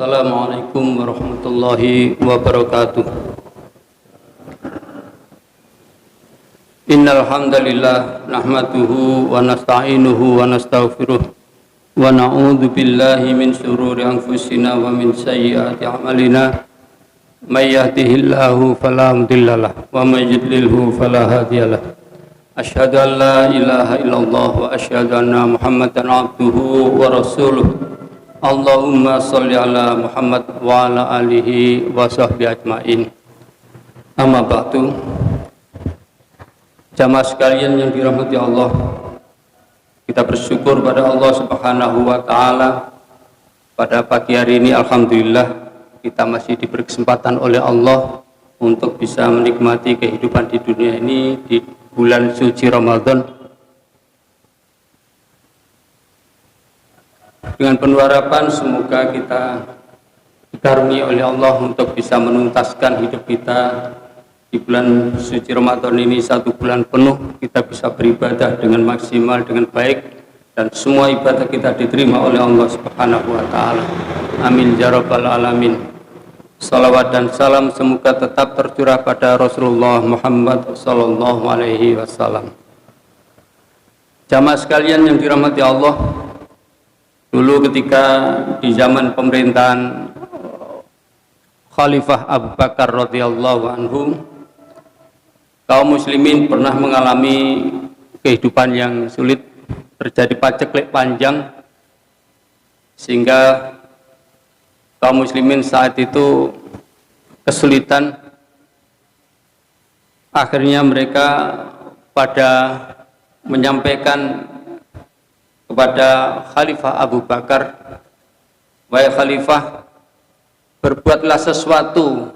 Assalamualaikum warahmatullahi wabarakatuh. Innal hamdalillah nahmaduhu wa nasta'inuhu wa nastaghfiruh wa na'udzu billahi min shururi anfusina wa min sayyiati a'malina. May yahdihillahu fala mudhillalah wa may yudlilhu fala hadiyalah. Asyhadu an la ilaha illallah wa asyhadu anna Muhammadan abduhu wa rasuluh. Allahumma sholli ala Muhammad wa ala alihi wa sahbihi ajmain. Amma ba'du. Jamaah sekalian yang dirahmati Allah, kita bersyukur pada Allah Subhanahu wa taala pada pagi hari ini. Alhamdulillah kita masih diberi kesempatan oleh Allah untuk bisa menikmati kehidupan di dunia ini di bulan suci Ramadan. Dengan penuh harapan semoga kita dikaruniai oleh Allah untuk bisa menuntaskan hidup kita di bulan suci Ramadan ini, satu bulan penuh kita bisa beribadah dengan maksimal, dengan baik, dan semua ibadah kita diterima oleh Allah Subhanahu wa taala. Amin ya rabbal alamin. Salawat dan salam semoga tetap tercurah pada Rasulullah Muhammad sallallahu alaihi wasallam. Jamaah sekalian yang dirahmati Allah, dulu ketika di zaman pemerintahan Khalifah Abu Bakar radhiyallahu anhu, kaum muslimin pernah mengalami kehidupan yang sulit, terjadi paceklik panjang sehingga kaum muslimin saat itu kesulitan. Akhirnya mereka pada menyampaikan kepada Khalifah Abu Bakar, wahai Khalifah, berbuatlah sesuatu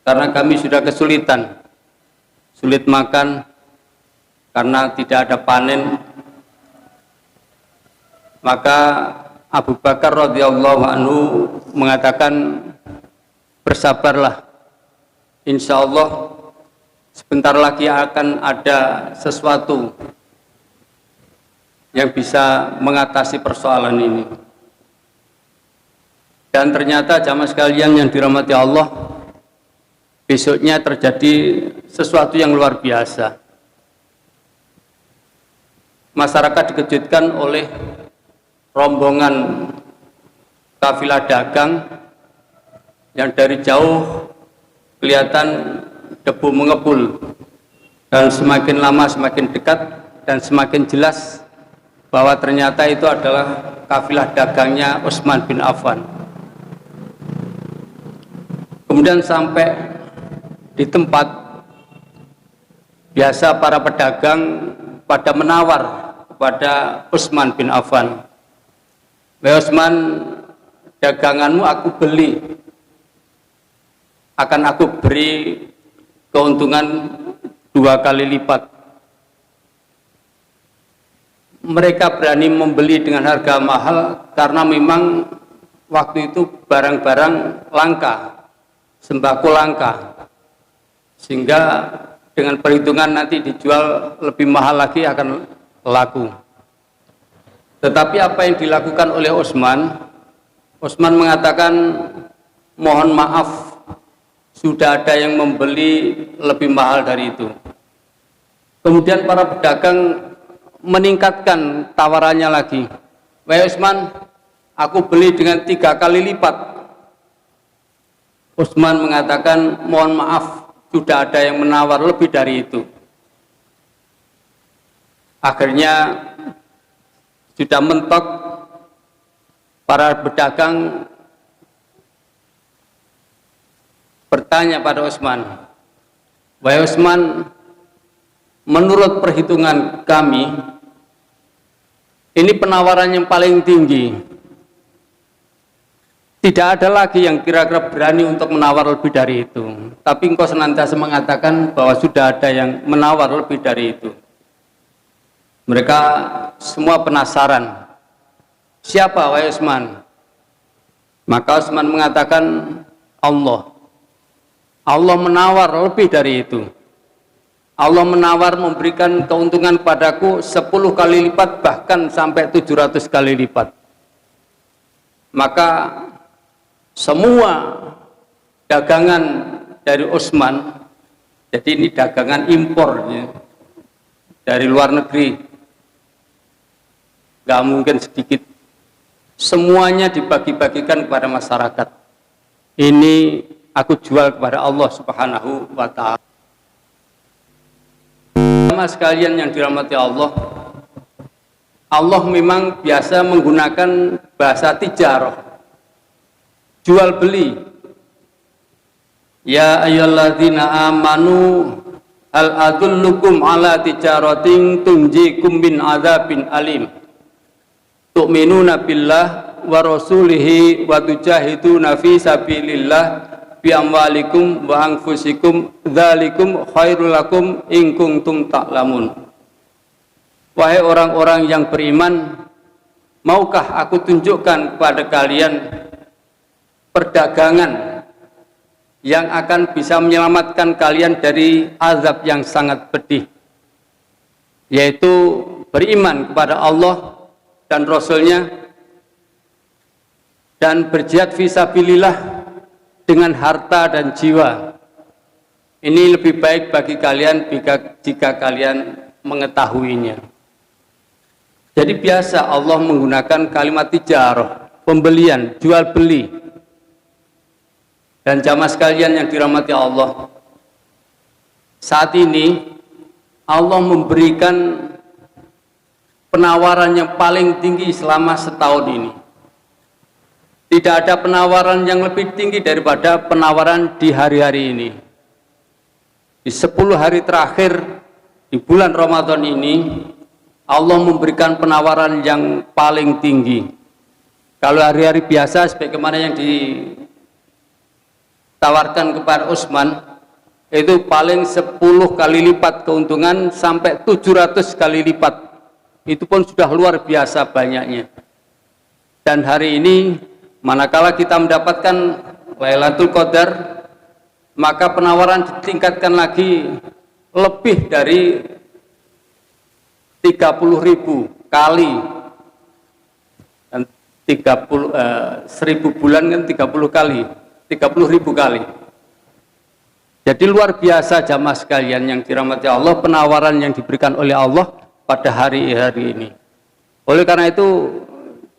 karena kami sudah kesulitan, sulit makan karena tidak ada panen. Maka Abu Bakar radhiyallahu anhu mengatakan, bersabarlah, insya Allah sebentar lagi akan ada sesuatu yang bisa mengatasi persoalan ini. Dan ternyata jamaah sekalian yang dirahmati Allah, besoknya terjadi sesuatu yang luar biasa. Masyarakat dikejutkan oleh rombongan kafilah dagang yang dari jauh kelihatan debu mengepul, dan semakin lama semakin dekat dan semakin jelas bahwa ternyata itu adalah kafilah dagangnya Utsman bin Affan. Kemudian sampai di tempat, biasa para pedagang pada menawar kepada Utsman bin Affan, wahai Utsman, daganganmu aku beli, akan aku beri keuntungan 2 kali lipat. Mereka berani membeli dengan harga mahal karena memang waktu itu barang-barang langka, sembako langka, sehingga dengan perhitungan nanti dijual lebih mahal lagi akan laku. Tetapi apa yang dilakukan oleh Utsman mengatakan, mohon maaf, sudah ada yang membeli lebih mahal dari itu. Kemudian para pedagang meningkatkan tawarannya lagi, wahai Utsman, aku beli dengan 3 kali lipat. Utsman mengatakan, mohon maaf, sudah ada yang menawar lebih dari itu. Akhirnya sudah mentok, para pedagang bertanya pada Utsman, wahai Utsman, menurut perhitungan kami, ini penawaran yang paling tinggi. Tidak ada lagi yang kira-kira berani untuk menawar lebih dari itu. Tapi engkau senantiasa mengatakan bahwa sudah ada yang menawar lebih dari itu. Mereka semua penasaran, siapa wahai Utsman? Maka Utsman mengatakan, Allah menawar lebih dari itu. Allah menawar memberikan keuntungan padaku 10 kali lipat, bahkan sampai 700 kali lipat. Maka semua dagangan dari Utsman, jadi ini dagangan impor ya, dari luar negeri, nggak mungkin sedikit, semuanya dibagi-bagikan kepada masyarakat. Ini aku jual kepada Allah Subhanahu wa Ta'ala. Sama sekalian yang dirahmati Allah, Allah memang biasa menggunakan bahasa tijarah, jual beli. Ya ayyuhalladzina amanu hal adullukum ala tijaratin tunjikum min adzabin alim tu'minuna billah wa rasulihi wa tujahiduna fi sabilillah bi amwalikum wa anfusikum dzalikum khairul lakum in kuntum ta'lamun. Wahai orang-orang yang beriman, maukah aku tunjukkan kepada kalian perdagangan yang akan bisa menyelamatkan kalian dari azab yang sangat pedih, yaitu beriman kepada Allah dan Rasul-Nya dan berjihad fisabilillah dengan harta dan jiwa. Ini lebih baik bagi kalian jika kalian mengetahuinya. Jadi biasa Allah menggunakan kalimat tijarah, pembelian, jual beli. Dan jamaah sekalian yang dirahmati Allah, saat ini Allah memberikan penawaran yang paling tinggi selama setahun ini. Tidak ada penawaran yang lebih tinggi daripada penawaran di hari-hari ini. Di 10 hari terakhir di bulan Ramadan ini, Allah memberikan penawaran yang paling tinggi. Kalau hari-hari biasa sebagaimana yang ditawarkan kepada Utsman, itu paling 10 kali lipat keuntungan sampai 700 kali lipat. Itu pun sudah luar biasa banyaknya. Dan hari ini manakala kita mendapatkan Lailatul Qadar, maka penawaran ditingkatkan lagi lebih dari 30.000 kali, dan 1000 bulan kan 30 kali, 30.000 kali. Jadi luar biasa jamaah sekalian yang dirahmati Allah, penawaran yang diberikan oleh Allah pada hari-hari ini. Oleh karena itu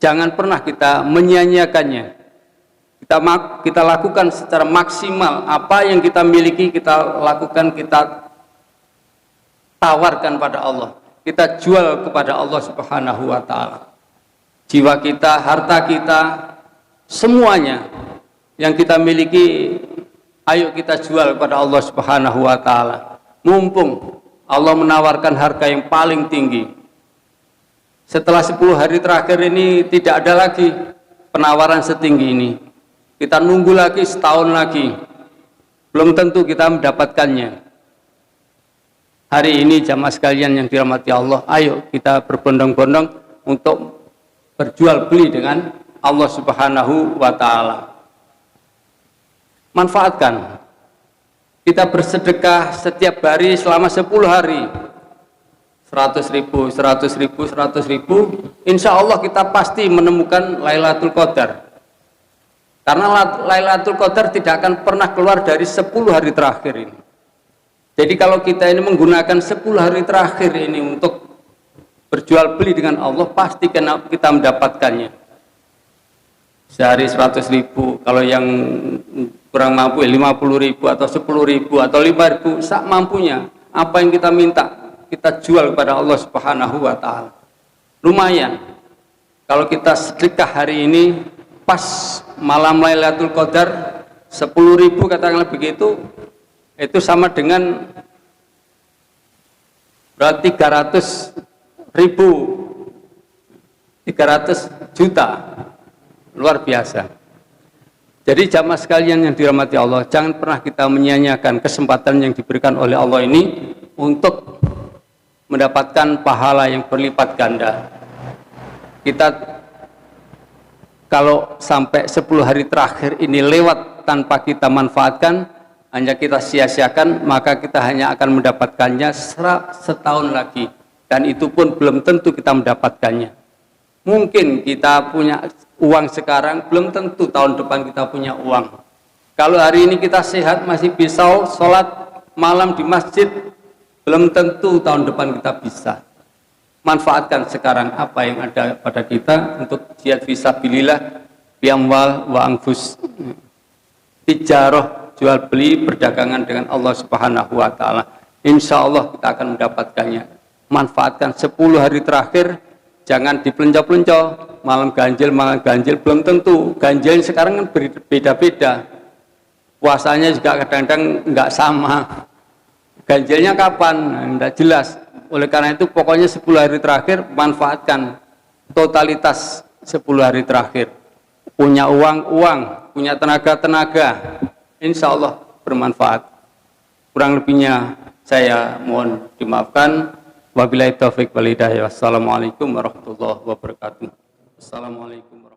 jangan pernah kita menyia-nyiakannya. Kita lakukan secara maksimal apa yang kita miliki, kita lakukan, kita tawarkan pada Allah. Kita jual kepada Allah Subhanahu wa Ta'ala. Jiwa kita, harta kita, semuanya yang kita miliki, ayo kita jual kepada Allah Subhanahu wa Ta'ala. Mumpung Allah menawarkan harga yang paling tinggi. Setelah 10 hari terakhir ini tidak ada lagi penawaran setinggi ini. Kita nunggu lagi setahun lagi, belum tentu kita mendapatkannya. Hari ini jamaah sekalian yang dirahmati Allah, ayo kita berbondong-bondong untuk berjual beli dengan Allah Subhanahu wa Ta'ala. Manfaatkan. Kita bersedekah setiap hari selama 10 hari. 100.000, 100.000, 100.000. Insya Allah kita pasti menemukan Lailatul Qadar. Karena Lailatul Qadar tidak akan pernah keluar dari 10 hari terakhir ini. Jadi kalau kita ini menggunakan 10 hari terakhir ini untuk berjual beli dengan Allah, pasti kita mendapatkannya. Sehari 100.000, kalau yang kurang mampu 50.000 atau 10.000 atau 5.000, sak mampunya. Apa yang kita minta, kita jual kepada Allah Subhanahu wa Ta'ala. Lumayan. Kalau kita sedekah hari ini, pas malam Lailatul Qadar, 10.000 katakanlah begitu, itu sama dengan berarti 300.000, 300 juta. Luar biasa. Jadi jamaah sekalian yang dirahmati Allah, jangan pernah kita menyia-nyiakan kesempatan yang diberikan oleh Allah ini untuk mendapatkan pahala yang berlipat ganda. Kita kalau sampai 10 hari terakhir ini lewat tanpa kita manfaatkan, hanya kita sia-siakan, maka kita hanya akan mendapatkannya setahun lagi, dan itu pun belum tentu kita mendapatkannya. Mungkin kita punya uang sekarang, belum tentu tahun depan kita punya uang. Kalau hari ini kita sehat, masih bisa sholat malam di masjid, belum tentu tahun depan kita bisa. Manfaatkan sekarang apa yang ada pada kita untuk jihad fisabilillah, biamwal wa anfus, tijarah, jual beli, perdagangan dengan Allah Subhanahu wa taala. Insya Allah kita akan mendapatkannya. Manfaatkan 10 hari terakhir, jangan dipelonco-pelonco, malam ganjil, belum tentu. Ganjil sekarang kan berbeda-beda. Puasanya juga kadang-kadang nggak sama. Ganjilnya kapan? Nggak jelas. Oleh karena itu pokoknya 10 hari terakhir manfaatkan totalitas 10 hari terakhir. Punya uang, punya tenaga, insya Allah bermanfaat. Kurang lebihnya saya mohon dimaafkan. Wabillahi taufiq wal hidayah. Wassalamualaikum warahmatullahi wabarakatuh. Assalamualaikum warahmatullahi wabarakatuh.